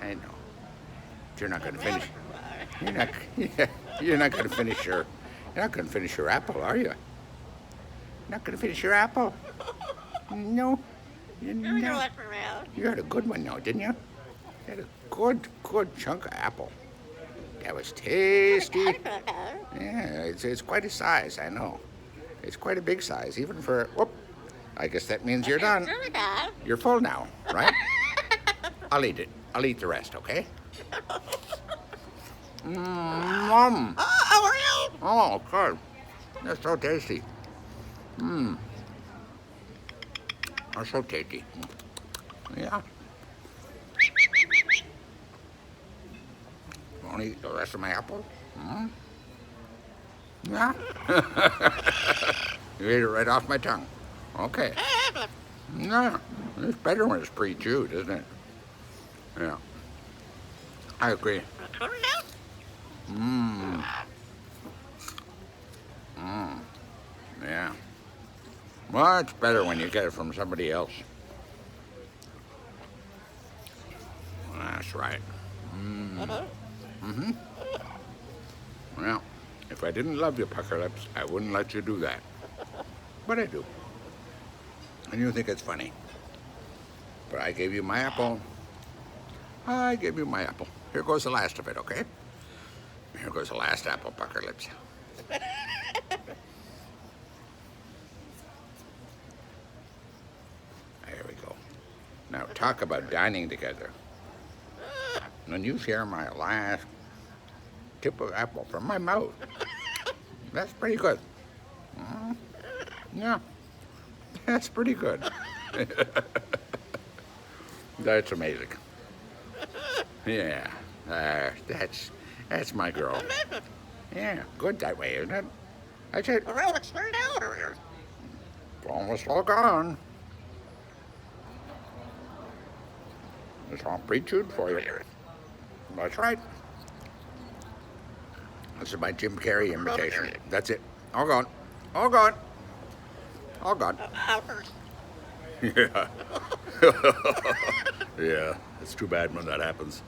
I know. You're not going to finish. You're not. Yeah, you're not going to finish your. You're not going to finish your apple, are you? Not going to finish your apple. No. No. You had a good one, though, didn't you? You had a good chunk of apple. That was tasty. Yeah, it's quite a size. I know. It's quite a big size, even for. Whoop. I guess that means you're done. You're full now, right? I'll eat it. I'll eat the rest, okay? Mmm. Oh, good. That's so tasty. Mmm. That's so tasty. Yeah. You want to eat the rest of my apple? Mm? Yeah. You ate it right off my tongue. Okay. Yeah. It's better when it's pre-chewed, isn't it? Yeah. I agree. Mmm. Mmm. Yeah. Much better when you get it from somebody else. That's right. Mm-hmm. Well, if I didn't love you, Pucker Lips, I wouldn't let you do that. But I do. And you think it's funny. But I gave you my apple. I gave you my apple. Here goes the last of it, okay? Here goes the last apple, Pucker Lips. There we go. Now talk about dining together. When you share my last tip of apple from my mouth, that's pretty good. Yeah, that's pretty good. That's amazing. Yeah, that's my girl. Yeah, good that way, isn't it? I said, almost all gone. It's all pre-chewed for you. That's right. This is my Jim Carrey imitation. That's it. All gone. All gone. All gone. Yeah. Yeah. It's too bad when that happens.